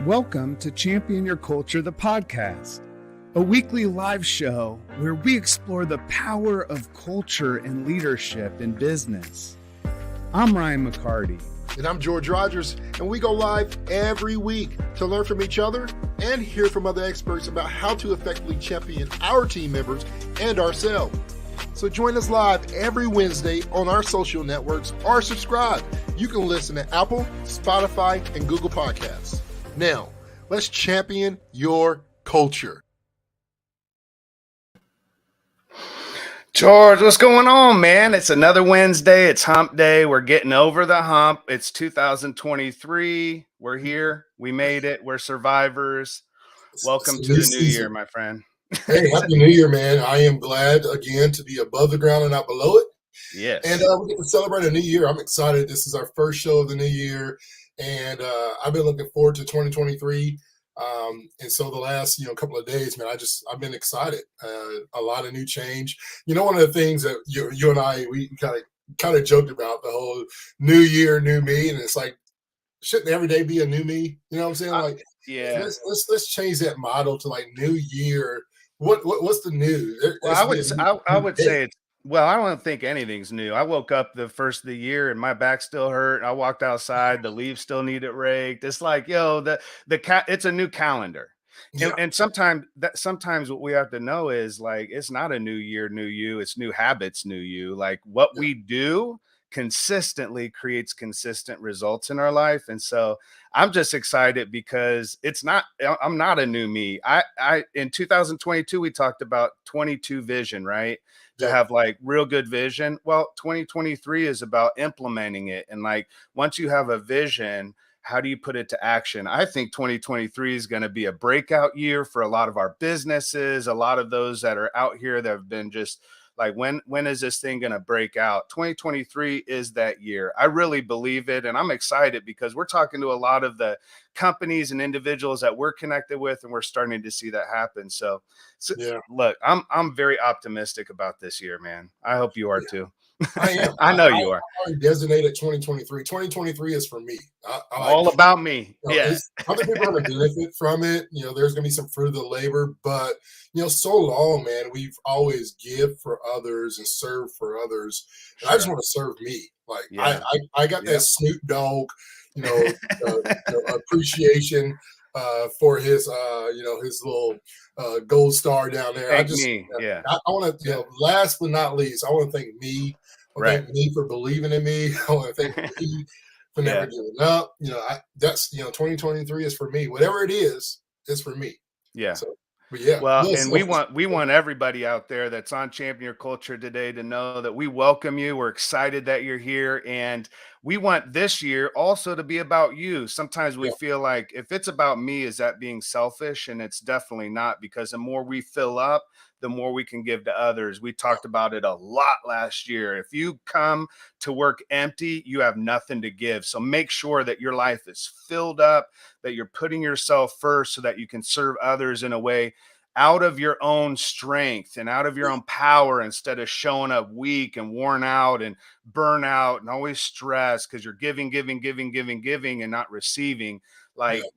Welcome to Champion Your Culture, the podcast, a weekly live show where we explore the power of culture and leadership in business. I'm Ryan McCarty. And I'm George Rogers, and we go live every week to learn from each other and hear from other experts about how to effectively champion our team members and ourselves. So join us live every Wednesday on our social networks or subscribe. You can listen to Apple, Spotify, and Google Podcasts. Now, let's champion your culture. George, what's going on, man? It's another Wednesday. It's hump day. We're getting over the hump. It's 2023. We're here. We made it. We're survivors. Welcome to the new year, my friend. Hey, happy new year, man. I am glad, again, to be above the ground and not below it. Yes. And we get to celebrate a new year. I'm excited. This is our first show of the new year. And I've been looking forward to 2023. And so the last, couple of days, man, I've been excited. A lot of new change. One of the things that you and I, we kind of joked about the whole new year, new me. And it's like, shouldn't every day be a new me? You know what I'm saying? Like, yeah, let's change that model to like new year. What's the new? Well, I would say it's, well, I don't think anything's new. I woke up the first of the year and my back still hurt. I walked outside, the leaves still needed raked. It's like, it's a new calendar. Yeah. And sometimes what we have to know is like, it's not a new year, new you, it's new habits, new you. Like what we do consistently creates consistent results in our life. And so I'm just excited because I'm not a new me. I in 2022, we talked about 22 vision, right? To have like real good vision. Well, 2023 is about implementing it. And like, once you have a vision, how do you put it to action? I think 2023 is going to be a breakout year for a lot of our businesses, a lot of those that are out here that have been just like, when is this thing going to break out? 2023 is that year. I really believe it. And I'm excited because we're talking to a lot of the companies and individuals that we're connected with, and we're starting to see that happen. So look, I'm very optimistic about this year, man. I hope you are too. I am. I know you are. I already designated 2023. 2023 is for me. All about me. Other people are going to benefit from it. There's going to be some fruit of the labor, but so long, man, we've always give for others and serve for others. And I just want to serve me. Like I got that Snoop Dogg, appreciation for his his little gold star down there. I want to, last but not least, I want to thank me. I want to thank me for believing in me. I want to thank me for never giving up. 2023 is for me. Whatever it is, it's for me. Yeah. So, well, and we want everybody out there that's on Champion Your Culture today to know that we welcome you. We're excited that you're here, and we want this year also to be about you. Sometimes we feel like if it's about me, is that being selfish? And it's definitely not, because the more we fill up, the more we can give to others. We talked about it a lot last year. If you come to work empty, you have nothing to give. So make sure that your life is filled up, that you're putting yourself first so that you can serve others in a way out of your own strength and out of your own power, instead of showing up weak and worn out and burn out and always stressed because you're giving and not receiving.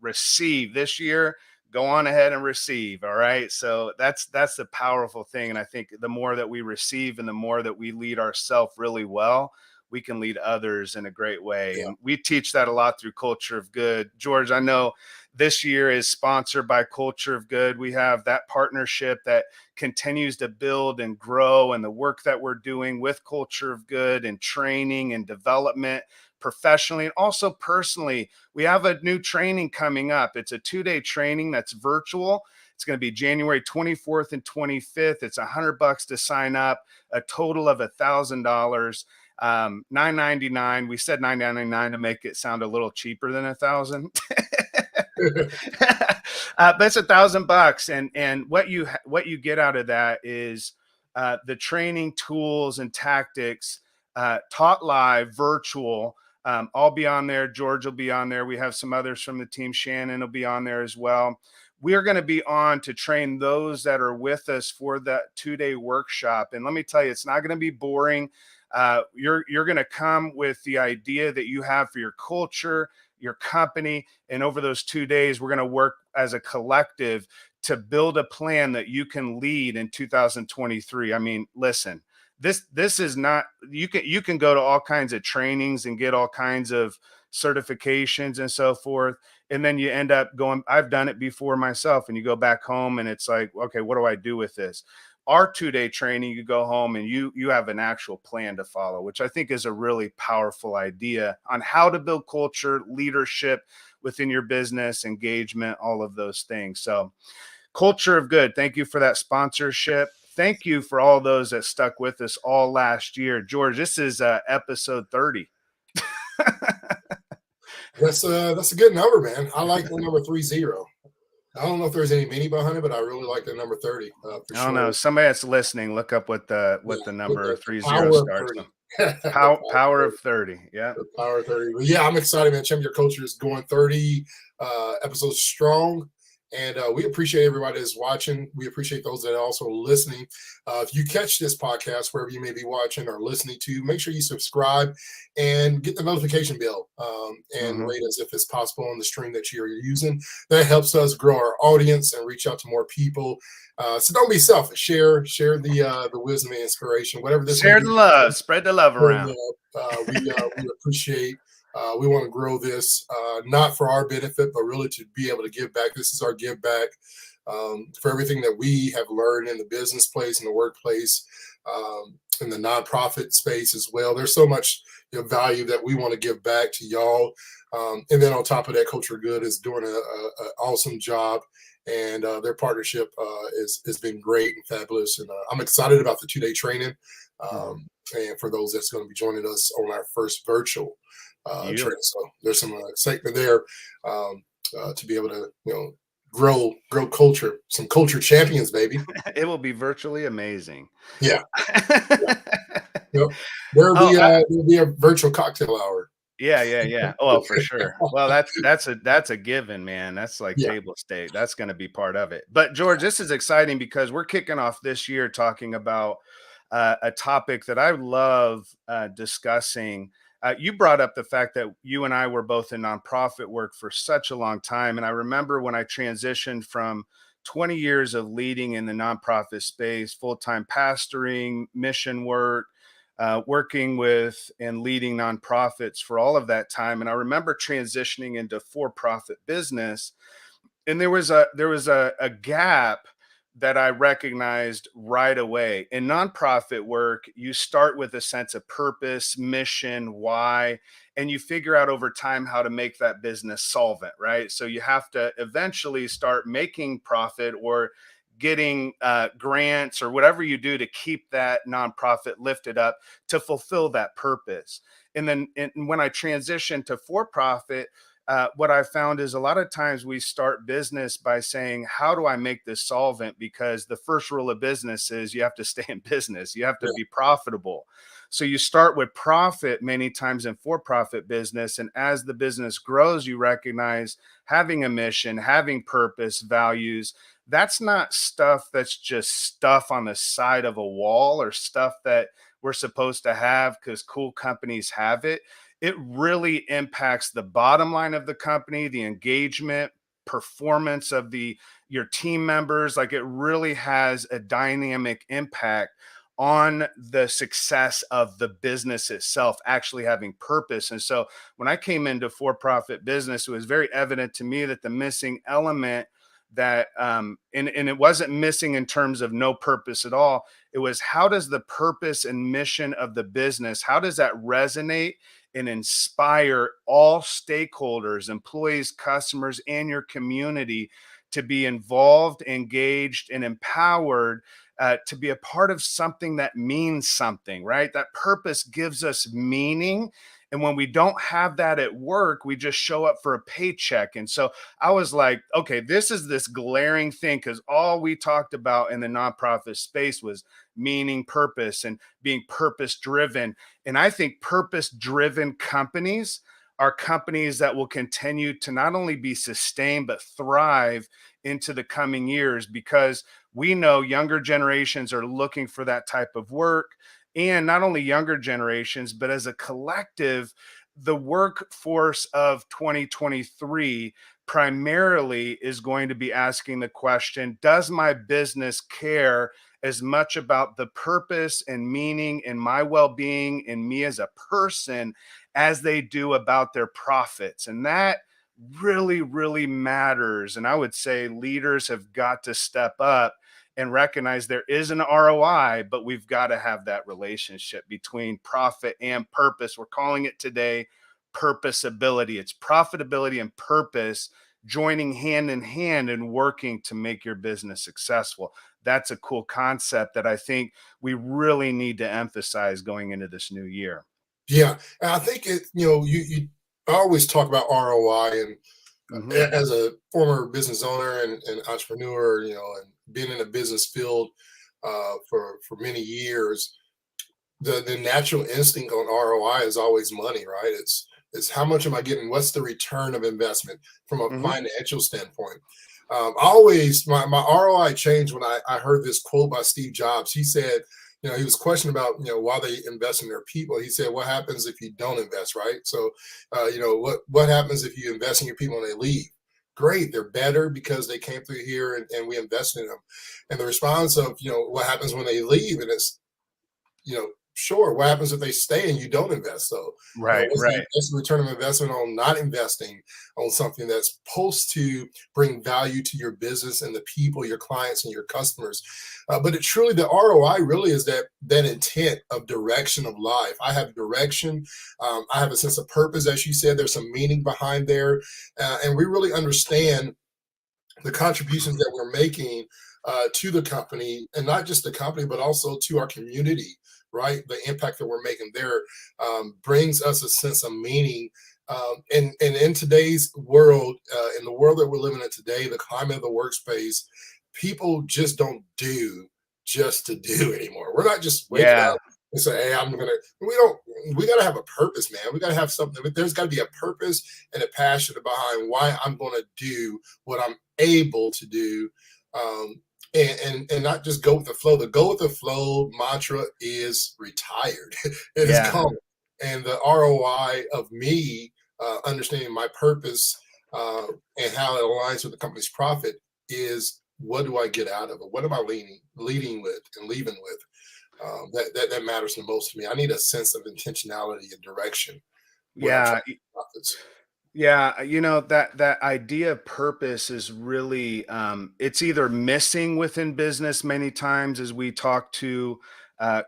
Receive this year. Go on ahead and receive. All right. So that's the powerful thing. And I think the more that we receive and the more that we lead ourselves really well, we can lead others in a great way. And we teach that a lot through Culture of Good. George, I know this year is sponsored by Culture of Good. We have that partnership that continues to build and grow, and the work that we're doing with Culture of Good and training and development professionally and also personally. We have a new training coming up. It's a 2-day training that's virtual. It's going to be January 24th and 25th. It's $100 to sign up, a total of $1,000. $999. We said $999 to make it sound a little cheaper than $1,000. But it's $1,000. And what you get out of that is the training tools and tactics taught live, virtual. I'll be on there. George will be on there. We have some others from the team. Shannon will be on there as well. We're going to be on to train those that are with us for that 2-day workshop. And let me tell you, it's not going to be boring. You're going to come with the idea that you have for your culture, your company. And over those 2 days, we're going to work as a collective to build a plan that you can lead in 2023. I mean, listen, this is not, you can go to all kinds of trainings and get all kinds of certifications and so forth, and then you end up going, I've done it before myself, and you go back home and it's like, okay, what do I do with this? Our 2 day training, you go home and you have an actual plan to follow, which I think is a really powerful idea on how to build culture, leadership within your business, engagement, all of those things. So Culture of Good, thank you for that sponsorship. Thank you for all those that stuck with us all last year. George, this is episode 30. That's a good number, man. I like the number 30. I don't know if there's any meaning behind it, but I really like the number 30 for I don't know. sure. Somebody that's listening, look up what the number The 30 power of starts 30. on. The Power of 30. Yeah. The power of 30. But yeah, I'm excited, man. Champion Your Culture is going 30 episodes strong. And we appreciate everybody that's watching. We appreciate those that are also listening. If you catch this podcast, wherever you may be watching or listening to, make sure you subscribe and get the notification bell and rate us if it's possible on the stream that you're using. That helps us grow our audience and reach out to more people. So don't be selfish. Share the wisdom and inspiration, whatever this Share may the be. love, spread the love around. We appreciate. We want to grow this, not for our benefit, but really to be able to give back. This is our give back for everything that we have learned in the business place, in the workplace, in the nonprofit space as well. There's so much value that we want to give back to y'all. And then on top of that, Culture Good is doing an awesome job. And their partnership has been great and fabulous. And I'm excited about the 2 day training. And for those that's going to be joining us on our first virtual training. So there's some excitement there to be able to, grow culture, some culture champions, baby. It will be virtually amazing. Yeah. Yep. There'll be a virtual cocktail hour. Yeah. Well, for sure. Well, that's a given, man. That's like table stake. That's going to be part of it. But George, this is exciting because we're kicking off this year talking about a topic that I love discussing. You brought up the fact that you and I were both in nonprofit work for such a long time. And I remember when I transitioned from 20 years of leading in the nonprofit space, full-time pastoring, mission work, working with and leading nonprofits for all of that time. And I remember transitioning into for-profit business. And there was a gap that I recognized right away. In nonprofit work, you start with a sense of purpose, mission, why, and you figure out over time how to make that business solvent, right? So you have to eventually start making profit or getting grants or whatever you do to keep that nonprofit lifted up to fulfill that purpose. And then when I transitioned to for-profit, what I found is a lot of times we start business by saying, how do I make this solvent? Because the first rule of business is you have to stay in business. You have to be profitable. So you start with profit many times in for-profit business. And as the business grows, you recognize having a mission, having purpose, values. That's not stuff that's just stuff on the side of a wall or stuff that we're supposed to have because cool companies have it. It really impacts the bottom line of the company, the engagement, performance of your team members. Like it really has a dynamic impact on the success of the business itself, actually having purpose. And so when I came into for-profit business, it was very evident to me that the missing element that and it wasn't missing in terms of no purpose at all. It was, how does the purpose and mission of the business, how does that resonate and inspire all stakeholders, employees, customers, and your community to be involved, engaged, and empowered to be a part of something that means something, right? That purpose gives us meaning. And when we don't have that at work, we just show up for a paycheck. And so I was like, okay, this is this glaring thing, because all we talked about in the nonprofit space was meaning, purpose, and being purpose driven. And I think purpose driven companies are companies that will continue to not only be sustained, but thrive into the coming years, because we know younger generations are looking for that type of work. And not only younger generations, but as a collective, the workforce of 2023 primarily is going to be asking the question, does my business care as much about the purpose and meaning and my well-being and me as a person as they do about their profits? And that really, really matters. And I would say leaders have got to step up and recognize there is an ROI, but we've got to have that relationship between profit and purpose. We're calling it today purposeability. It's profitability and purpose joining hand in hand and working to make your business successful. That's a cool concept that I think we really need to emphasize going into this new year. Yeah, and I think you I always talk about ROI, and Hmm. as a former business owner and entrepreneur, and being in a business field for many years, the natural instinct on ROI is always money, right? It's how much am I getting? What's the return of investment from a Hmm. financial standpoint? I always my ROI changed when I heard this quote by Steve Jobs. He said, he was questioned about why they invest in their people. He said, "What happens if you don't invest?" Right? So, what happens if you invest in your people and they leave? Great, they're better because they came through here and we invested in them. And the response of what happens when they leave, and it's sure, what happens if they stay and you don't invest? So, Right, right. what's the return of investment on not investing on something that's supposed to bring value to your business and the people, your clients and your customers? But it truly, the ROI really is that intent of direction of life. I have direction. I have a sense of purpose, as you said. There's some meaning behind there, and we really understand the contributions that we're making to the company, and not just the company, but also to our community, right? The impact that we're making there brings us a sense of meaning. And in today's world, in the world that we're living in today, the climate of the workspace, people just don't do just to do anymore. We're not just waking Yeah. up and say, "Hey, we don't, we got to have a purpose, man. We got to have something. There's got to be a purpose and a passion behind why I'm going to do what I'm able to do, and not just go with the flow. The go with the flow mantra is retired. It is Yeah. gone. And the ROI of me understanding my purpose and how it aligns with the company's profit is, what do I get out of it? What am I leading with and leaving with? That matters the most to me. I need a sense of intentionality and direction when I'm trying Yeah. to get profits. Yeah, that idea of purpose is really it's either missing within business many times as we talk to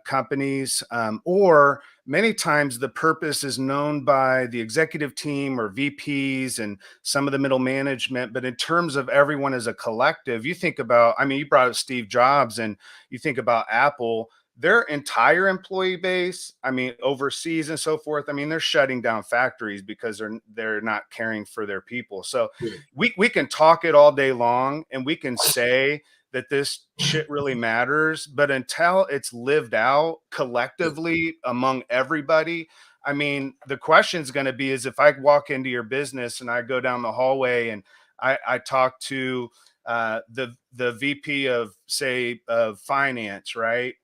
companies, or many times the purpose is known by the executive team or VPs and some of the middle management. But in terms of everyone as a collective, you think about, I mean, you brought up Steve Jobs and you think about Apple. Their entire employee base, I mean, overseas and so forth, I mean, they're shutting down factories because they're not caring for their people. So Yeah, we can talk it all day long and we can say that this shit really matters, but until it's lived out yeah, collectively among everybody, I mean, the question is going to be is if I walk into your business and I go down the hallway and I talk to the VP of, say, of finance, right?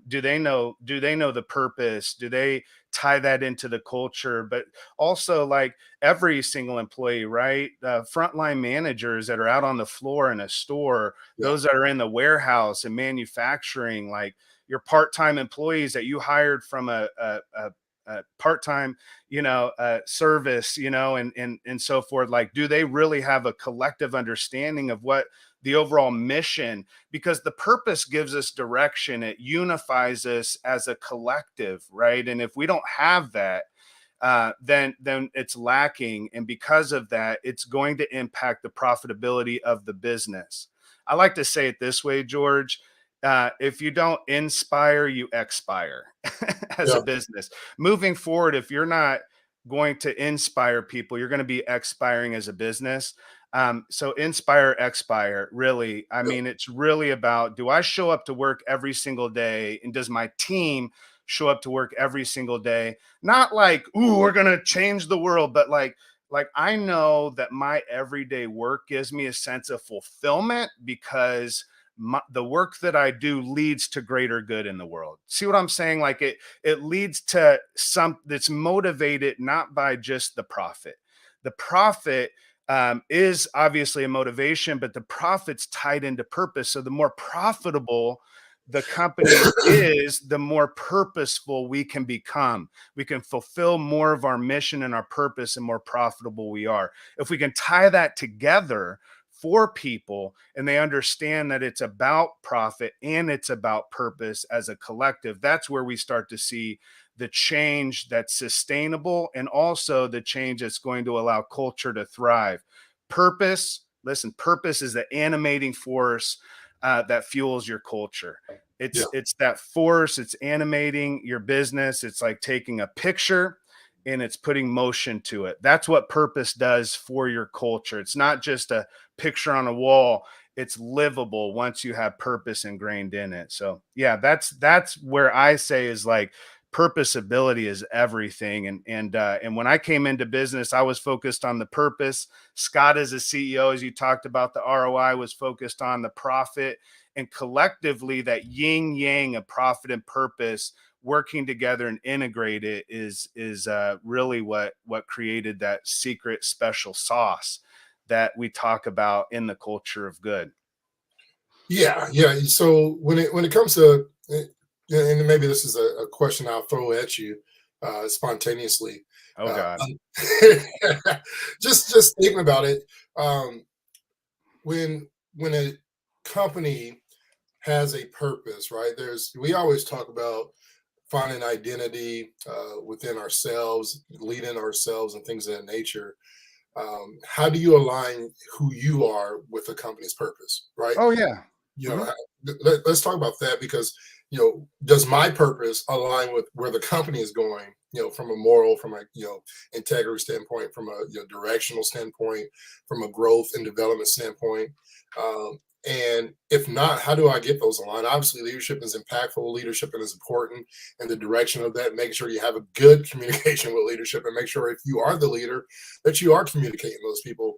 Do they know the purpose? Do they tie that into the culture? But also, like every single employee, right? Frontline managers that are out on the floor in a store, yeah, those that are in the warehouse and manufacturing, like your part-time employees that you hired from a part-time, service, and so forth. Like, do they really have a collective understanding of what the overall mission? Because the purpose gives us direction, it unifies us as a collective, right? And if we don't have that, then it's lacking, and because of that, it's going to impact the profitability of the business. I like to say it this way, George. If you don't inspire, you expire as a yeah, business. Moving forward, if you're not going to inspire people, you're going to be expiring as a business. So inspire, expire, really. I yeah, mean, it's really about, do I show up to work every single day? And does my team show up to work every single day? Not like, ooh, we're gonna change the world, but like I know that my everyday work gives me a sense of fulfillment because the work that I do leads to greater good in the world. See what I'm saying? Like it leads to some that's motivated not by just the profit. The profit is obviously a motivation, but the profit's tied into purpose. So the more profitable the company is, the more purposeful we can become. We can fulfill more of our mission and our purpose, and more profitable we are. If we can tie that together for people and they understand that it's about profit and it's about purpose as a collective, that's where we start to see the change that's sustainable and also the change that's going to allow culture to thrive. Purpose, listen, purpose is the animating force that fuels your culture. Yeah. It's that force. It's animating your business. It's like taking a picture and it's putting motion to it. That's what purpose does for your culture. It's not just a picture on a wall. It's livable once you have purpose ingrained in it. So yeah, that's where I say is like purposeability is everything. And when I came into business, I was focused on the purpose. Scott, as a CEO, as you talked about, the ROI was focused on the profit, and collectively that yin yang of profit and purpose working together and integrate it is really what created that secret special sauce that we talk about in the culture of good. Yeah, yeah. So when it comes to, and maybe this is a question I'll throw at you spontaneously. Oh Uh, God. just thinking about it, um, when a company has a purpose, right? We always talk about finding identity within ourselves, leading ourselves, and things of that nature. How do you align who you are with the company's purpose, right? Oh yeah. You know, Mhm. let's talk about that because does my purpose align with where the company is going? From a moral, from a integrity standpoint, from a directional standpoint, from a growth and development standpoint. Um, and if not, how do I get those aligned? Obviously, leadership is impactful. Leadership is important, and the direction of that, making sure you have a good communication with leadership, and make sure if you are the leader that you are communicating those people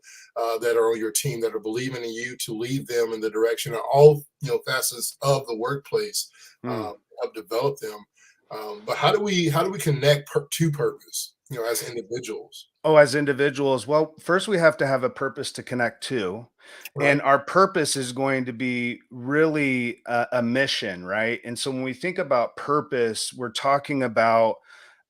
that are on your team that are believing in you to lead them in the direction of all facets of the workplace, Mm. help develop them. But how do we connect to purpose? As individuals, Oh, as individuals, well, first we have to have a purpose to connect to. And right? our purpose is going to be really a mission, right? And so when we think about purpose, we're talking about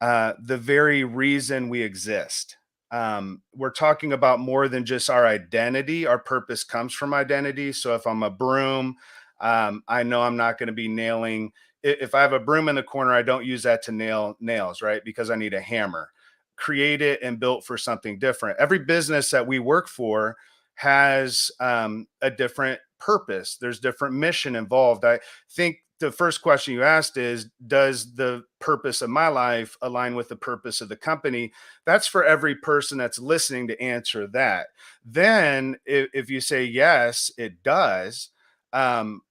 the very reason we exist. We're talking about more than just our identity. Our purpose comes from identity. So if I'm a broom, I know I'm not going to be nailing. If I have a broom in the corner, I don't use that to nail nails, right? Because I need a hammer. Create it and built for something different. Every business that we work for has a different purpose. There's different mission involved. I think the first question you asked is, does the purpose of my life align with the purpose of the company? That's for every person that's listening to answer that. Then if you say yes, it does. Um,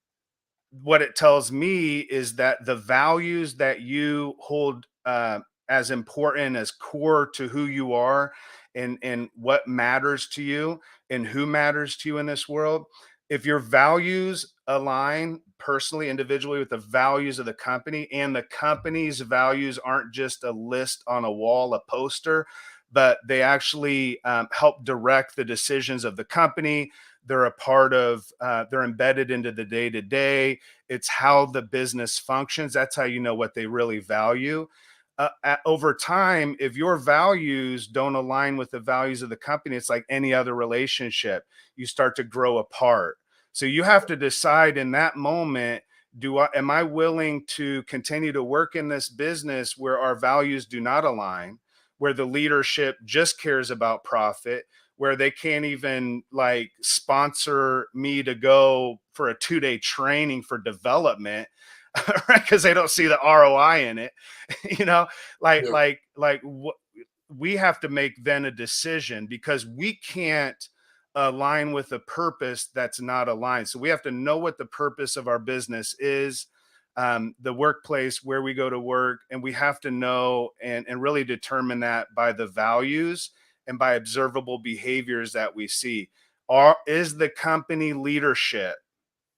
what it tells me is that the values that you hold as important, as core to who you are, and what matters to you and who matters to you in this world, if your values align personally, individually, with the values of the company, and the company's values aren't just a list on a wall, a poster, but they actually help direct the decisions of the company. They're a part of, they're embedded into the day to day. It's how the business functions. That's how you know what they really value. Over time, if your values don't align with the values of the company, it's like any other relationship. You start to grow apart. So you have to decide in that moment, am I willing to continue to work in this business where our values do not align, where the leadership just cares about profit, where they can't even like sponsor me to go for a 2-day training for development, right? Because they don't see the ROI in it, you know, Yeah, we have to make then a decision because we can't align with a purpose that's not aligned. So we have to know what the purpose of our business is, the workplace where we go to work, and we have to know and really determine that by the values and by observable behaviors that we see. Is the company leadership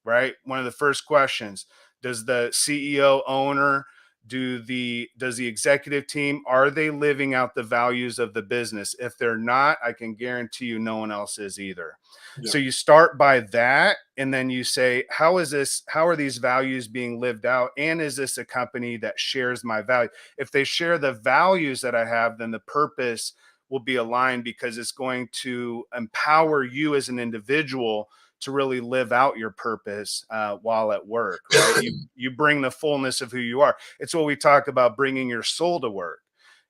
right? One of the first questions, does the CEO, owner, does the executive team, are they living out the values of the business? If they're not, I can guarantee you no one else is either. Yeah. So you start by that, and then you say, how are these values being lived out, and is this a company that shares my value? If they share the values that I have, then the purpose will be aligned, because it's going to empower you as an individual to really live out your purpose while at work, right? You bring the fullness of who you are. It's what we talk about, bringing your soul to work.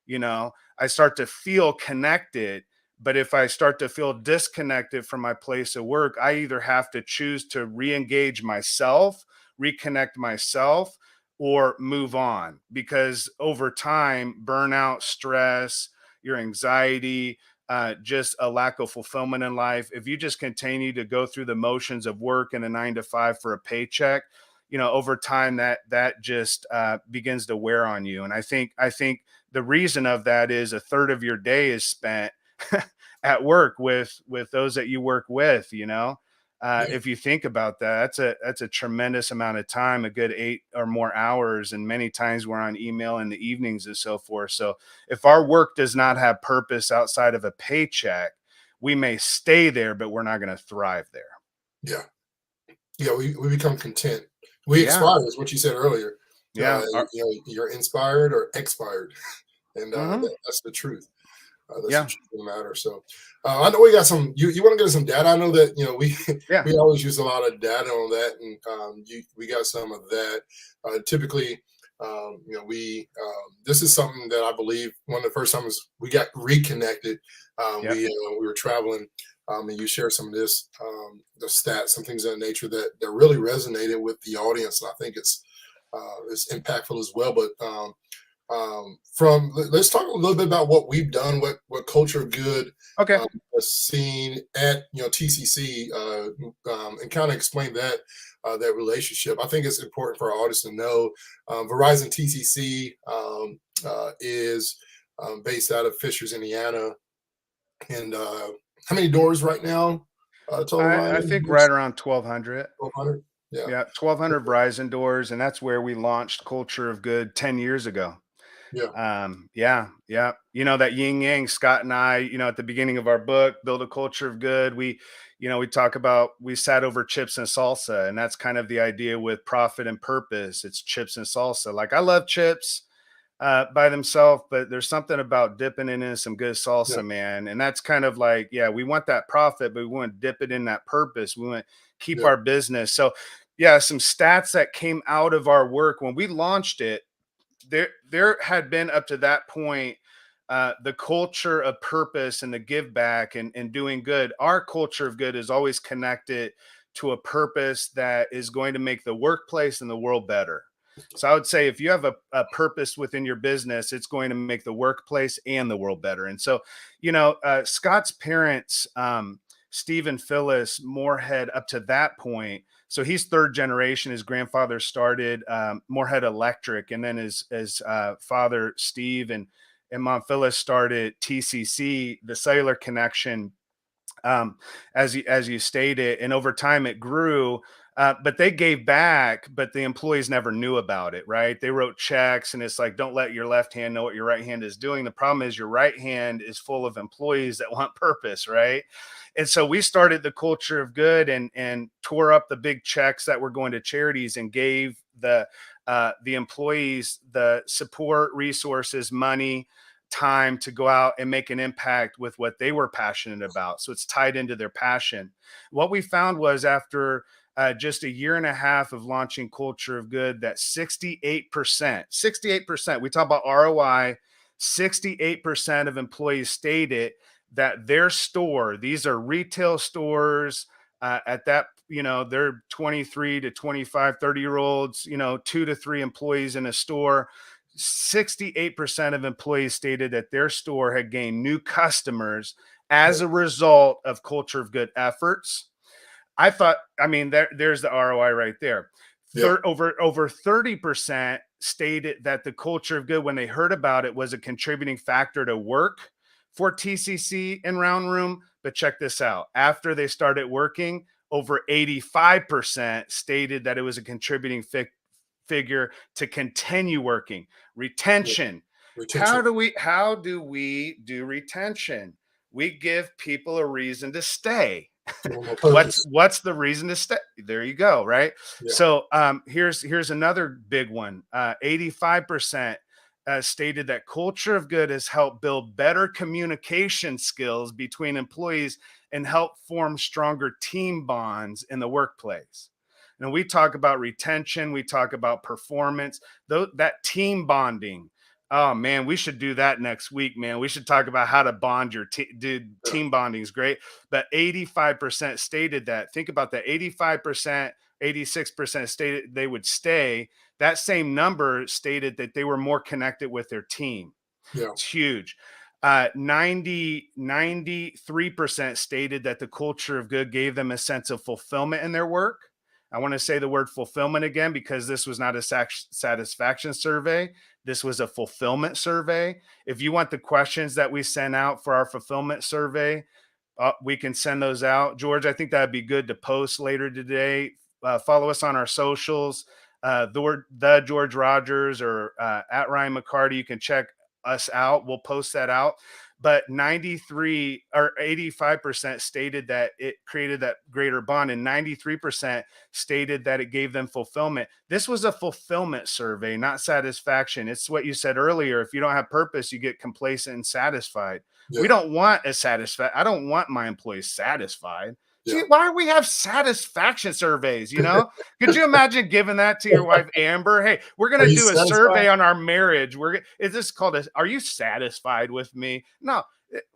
I start to feel connected, but if I start to feel disconnected from my place of work, I either have to choose to re-engage myself, reconnect myself, or move on, because over time, burnout, stress, your anxiety, just a lack of fulfillment in life, if you just continue to go through the motions of work and a 9 to 5 for a paycheck, over time that just begins to wear on you. And I think the reason of that is a third of your day is spent at work with those that you work with. Yeah. If you think about that, that's a tremendous amount of time, a good 8 or more hours, and many times we're on email in the evenings and so forth. So if our work does not have purpose outside of a paycheck, we may stay there, but we're not going to thrive there. Yeah. Yeah. We become content. We Yeah, expire, is what you said earlier. yeah. You're inspired or expired, and Mhm. that's the truth. That's the Yeah, truth of the matter. So I know we got some. You want to get some data? I know that we yeah. we always use a lot of data on that, and we got some of that. Typically, we this is something that I believe one of the first times we got reconnected. Yeah. We were traveling, and you shared some of this, the stats, some things of that nature that really resonated with the audience, and I think it's impactful as well. But let's talk a little bit about what we've done, what Culture of Good Okay. has seen at TCC, and kind of explain that relationship. I think it's important for our audience to know. Verizon TCC is based out of Fishers, Indiana, and how many doors right now? Total I Ryan, think right around 1,200. 1,200. Yeah, Yeah, 1,200 Verizon doors, and that's where we launched Culture of Good 10 years ago. yeah, Yeah, yeah. That yin yang, Scott and I, at the beginning of our book, Build a Culture of Good, we talk about, we sat over chips and salsa, and that's kind of the idea with profit and purpose. It's chips and salsa. Like, I love chips by themselves, but there's something about dipping it in some good yeah, salsa, man. And that's kind of like, yeah, we want that profit, but we want to dip it in that purpose. We want to keep yeah, our business. So, yeah, some stats that came out of our work when we launched it, there had been up to that point the culture of purpose and the give back and doing good. Our culture of good is always connected to a purpose that is going to make the workplace and the world better. So I would say, if you have a purpose within your business, it's going to make the workplace and the world better. And so, Scott's parents, Steve and Phyllis Moorhead, up to that point, so he's third generation. His grandfather started Moorhead Electric, and then his father Steve and mom Phyllis started TCC, the cellular connection, as you stated, and over time it grew. But they gave back, but the employees never knew about it, right? They wrote checks, and it's like, don't let your left hand know what your right hand is doing. The problem is your right hand is full of employees that want purpose, right? And so we started the Culture of Good and tore up the big checks that were going to charities and gave the employees the support, resources, money, time to go out and make an impact with what they were passionate about. So it's tied into their passion. What we found was, after just a year and a half of launching Culture of Good, that 68%, we talk about ROI, 68% of employees stated that their store, these are retail stores, at that, they're 23 to 25, 30-year olds, 2 to 3 employees in a store. 68% of employees stated that their store had gained new customers yeah, as a result of Culture of Good efforts. I thought, I mean, there's the ROI right there. yeah, Over 30% stated that the Culture of Good, when they heard about it, was a contributing factor to work for TCC and Round Room. But check this out: after they started working, over 85% stated that it was a contributing figure to continue working. Yeah. Retention. Retention. How do we do retention? We give people a reason to stay. Give them a what's purpose. what's the reason to stay? There you go, right? Yeah. So here's another big one. 85% stated that culture of good has helped build better communication skills between employees and help form stronger team bonds in the workplace. And we talk about retention, we talk about performance, that team bonding. Oh man, we should do that next week, man. We should talk about how to bond your team. Dude, Yeah. team bonding is great. But 85% stated that. Think about that. 85%, 86% stated they would stay. That same number stated that they were more connected with their team. Yeah. It's huge. 93% stated that the culture of good gave them a sense of fulfillment in their work. I want to say the word fulfillment again because this was not a satisfaction survey. This was a fulfillment survey. If you want the questions that we sent out for our fulfillment survey, we can send those out. George, I think that'd be good to post later today. Follow us on our socials, the George Rogers or at Ryan McCarty. You can check us out. We'll post that out. But 93 or 85% stated that it created that greater bond, and 93% stated that it gave them fulfillment. This was a fulfillment survey, not satisfaction. It's what you said earlier. If you don't have purpose, you get complacent and satisfied. We Yeah. don't want a satisfied. I don't want my employees satisfied. Yeah. See, why do we have satisfaction surveys? Could you imagine giving that to your wife, Amber? Hey, we're going Are to you do a satisfied? survey on our marriage. Is this called are you satisfied with me? No,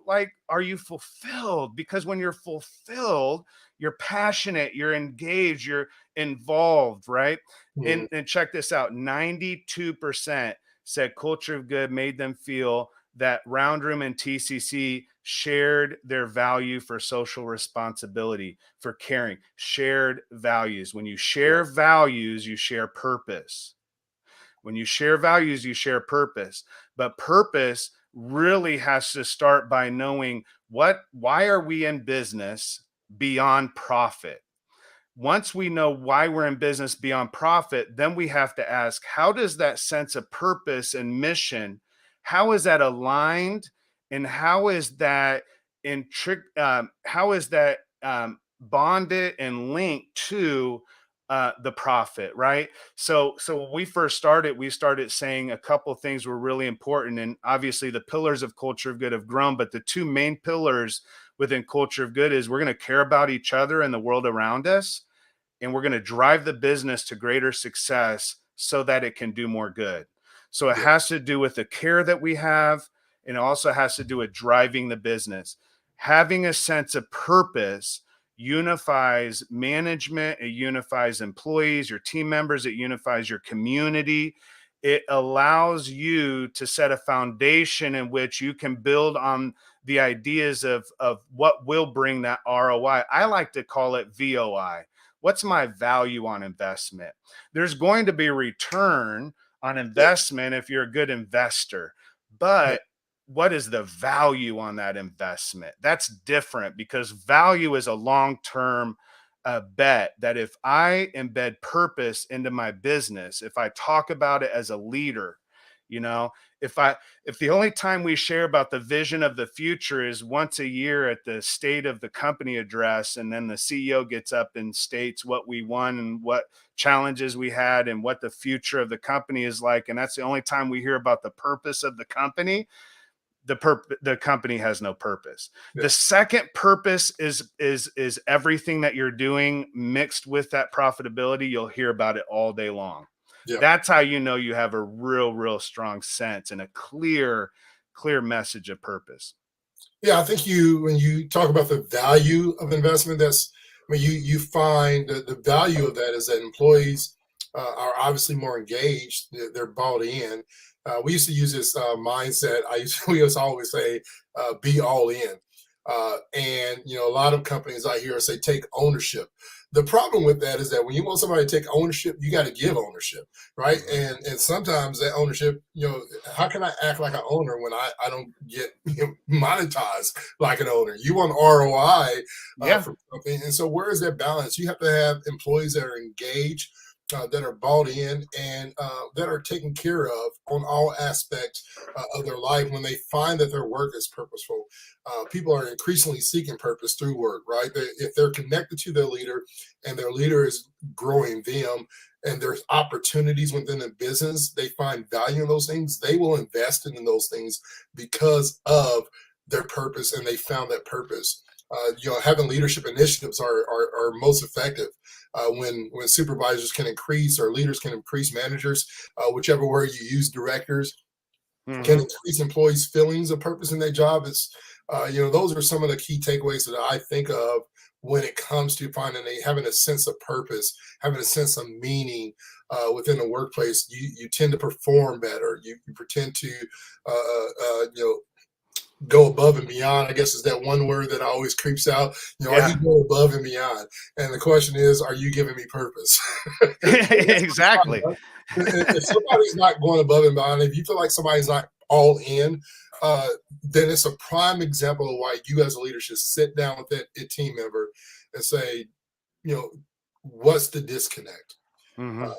like, are you fulfilled? Because when you're fulfilled, you're passionate, you're engaged, you're involved, right? Mm. And check this out. 92% said culture of good made them feel that Round Room and TCC shared their value for social responsibility, for caring, shared values. When you share values, you share purpose. When you share values, you share purpose. But purpose really has to start by knowing why are we in business beyond profit? Once we know why we're in business beyond profit, then we have to ask, how does that sense of purpose and mission, how is that aligned, and how is that bonded and linked to the profit, right? So when we started saying a couple of things were really important, and obviously the pillars of culture of good have grown, but the two main pillars within culture of good is we're going to care about each other and the world around us, and we're going to drive the business to greater success so that it can do more good. So it Yeah. has to do with the care that we have, and it also has to do with driving the business. Having a sense of purpose unifies management, it unifies employees, your team members, it unifies your community. It allows you to set a foundation in which you can build on the ideas of what will bring that ROI. I like to call it VOI. What's my value on investment? There's going to be return on Yeah. investment if you're a good investor, Yeah. but what is the value on that investment? That's different because value is a long-term bet that if I embed purpose into my business, if I talk about it as a leader, you know, if the only time we share about the vision of the future is once a year at the state of the company address, and then the CEO gets up and states what we won and what challenges we had and what the future of the company is like, and that's the only time we hear about the purpose of the company, the company has no purpose. Yeah. The second purpose is everything that you're doing mixed with that profitability. You'll hear about it all day long. Yeah. That's how you know you have a real strong sense and a clear message of purpose. Yeah, I think when you talk about the value of investment, you find the value of that is that employees are obviously more engaged. They're bought in. We used to use this mindset. We used to always say, "Be all in." And a lot of companies I hear say take ownership. The problem with that is that when you want somebody to take ownership, you got to give ownership, right? Mhm. And sometimes that ownership, how can I act like an owner when I don't get monetized like an owner? You want ROI Yeah. from something, and so where is that balance? You have to have employees that are engaged, that are bought in, and that are taken care of on all aspects of their life. When they find that their work is purposeful, people are increasingly seeking purpose through work, right? If they're connected to their leader and their leader is growing them, and there's opportunities within the business, they find value in those things, they will invest in those things because of their purpose, and they found that purpose. Having leadership initiatives are most effective when supervisors can increase, or leaders can increase, managers, whichever word you use, directors can Hmm. increase employees' feelings of purpose in their job. Those are some of the key takeaways that I think of when it comes to having a sense of purpose, having a sense of meaning within the workplace. You tend to perform better. You pretend to, go above and beyond. I guess is that one word that always creeps out. Are you Yeah. going above and beyond? And the question is, are you giving me purpose? Exactly. If somebody's not going above and beyond, if you feel like somebody's not all in, uh, then it's a prime example of why you as a leader should sit down with a team member and say, what's the disconnect? Hmm.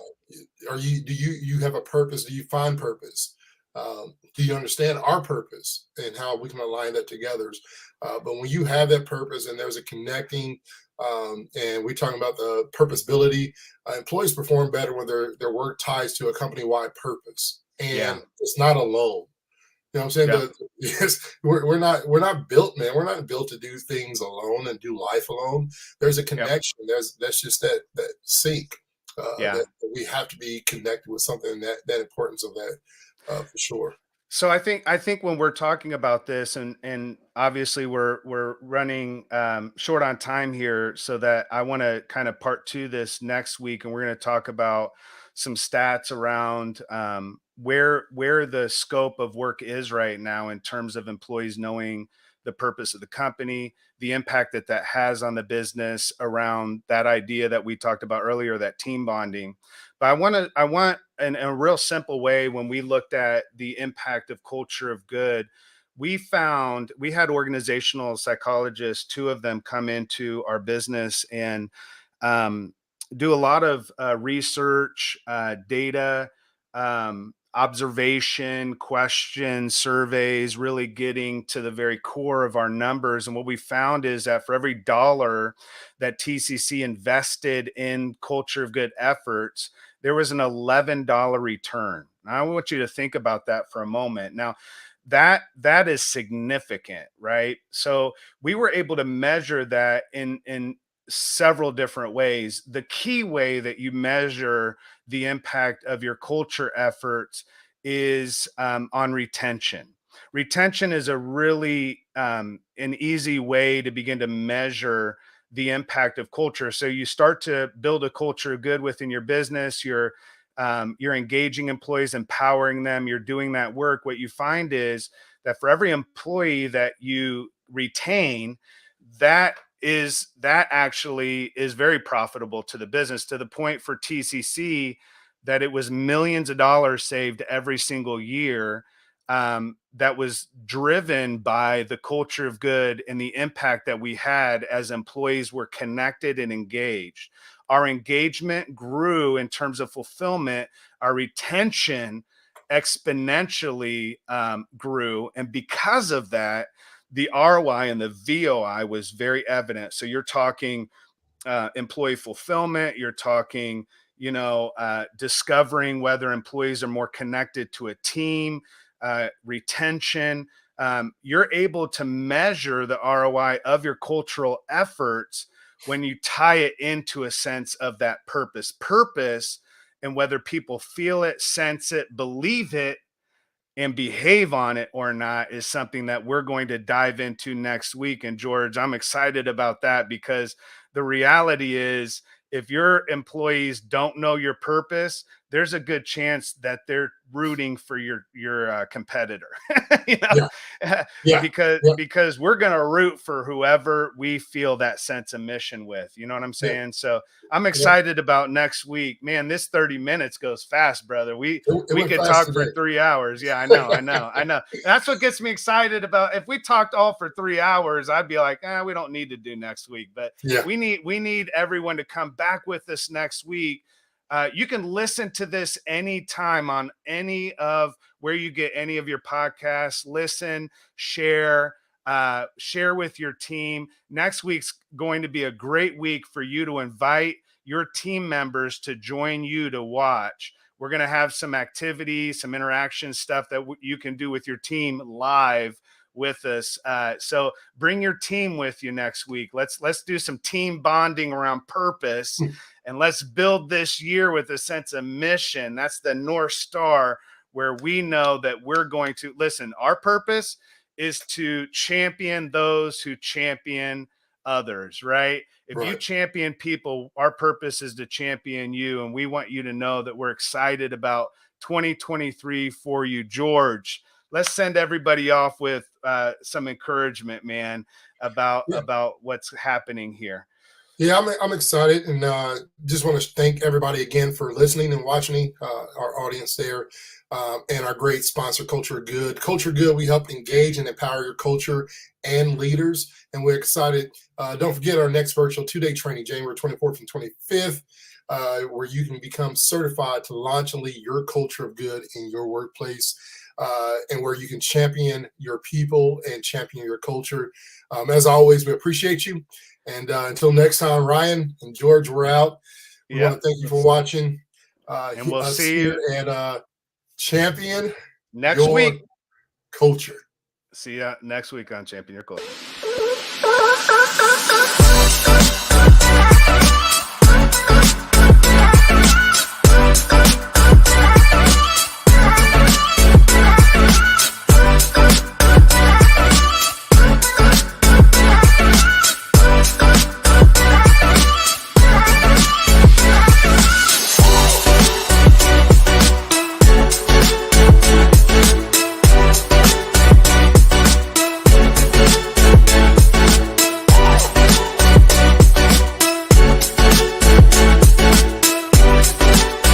Do you have a purpose? Do you find purpose? Do you understand our purpose and how we can align that together? But when you have that purpose and there's a connecting, and we're talking about the purposeability, employees perform better when their work ties to a company wide purpose, Yeah. and it's not alone. You know what I'm saying? Yeah. Yes, we're not built, man. We're not built to do things alone and do life alone. There's a Yeah. connection. That's just that sync, Yeah. that we have to be connected with something, that importance of that, for sure. So I think when we're talking about this, and obviously we're running short on time here, so that I want to kind of part two this next week, and we're going to talk about some stats around where the scope of work is right now in terms of employees knowing the purpose of the company, the impact that that has on the business around that idea that we talked about earlier, that team bonding. But I want in a real simple way, when we looked at the impact of culture of good, we had organizational psychologists, two of them come into our business and um, do a lot of research, data, observation, questions, surveys, really getting to the very core of our numbers. And what we found is that for every dollar that TCC invested in culture of good efforts, there was an $11 return. Now, I want you to think about that for a moment. Now, that is significant, right? So we were able to measure that in several different ways. The key way that you measure the impact of your culture efforts is on retention. Retention is a really an easy way to begin to measure the impact of culture. So you start to build a culture of good within your business. You're engaging employees, empowering them. You're doing that work. What you find is that for every employee that you retain, that actually is very profitable to the business, to the point for TCC that it was millions of dollars saved every single year, that was driven by the culture of good and the impact that we had as employees were connected and engaged. Our engagement grew in terms of fulfillment, our retention exponentially grew. And because of that, the ROI and the VOI was very evident. So you're talking employee fulfillment, you're talking, discovering whether employees are more connected to a team, retention. You're able to measure the ROI of your cultural efforts when you tie it into a sense of that purpose, and whether people feel it, sense it, believe it, and behave on it or not is something that we're going to dive into next week. And George, I'm excited about that, because the reality is, if your employees don't know your purpose, there's a good chance that they're rooting for your competitor. you know, Yeah. Yeah. Yeah. because we're gonna root for whoever we feel that sense of mission with. You know what I'm Yeah. saying? So I'm Yeah. excited about next week. Man, this 30 minutes goes fast, brother. It We went could fast talk for today. 3 hours. Yeah, I know. That's what gets me excited about. If we talked all for 3 hours, I'd be like, we don't need to do next week. But Yeah. we need everyone to come back with us next week. You can listen to this anytime on any of where you get any of your podcasts. Listen, share, share with your team. Next week's going to be a great week for you to invite your team members to join you to watch. We're going to have some activities, some interaction stuff that you can do with your team live with us. So bring your team with you next week. Let's do some team bonding around purpose, and let's build this year with a sense of mission. That's the North Star, where we know that we're going to listen. Our purpose is to champion those who champion others, right? If you Right. champion people, our purpose is to champion you. And we want you to know that we're excited about 2023 for you. George, let's send everybody off with some encouragement, man, about Yeah. what's happening here. Yeah, I'm excited, and just want to thank everybody again for listening and watching, our audience there, and our great sponsor, Culture Good. Culture Good, we help engage and empower your culture and leaders, and we're excited. Don't forget our next virtual 2-day training, January 24th and 25th, where you can become certified to launch and lead your culture of good in your workplace, and where you can champion your people and champion your culture. As always, we appreciate you. And until next time, Ryan and George, we're out. We want to thank you for watching And we'll us see here you at Champion next Your week. Culture. See ya next week on Champion Your Culture.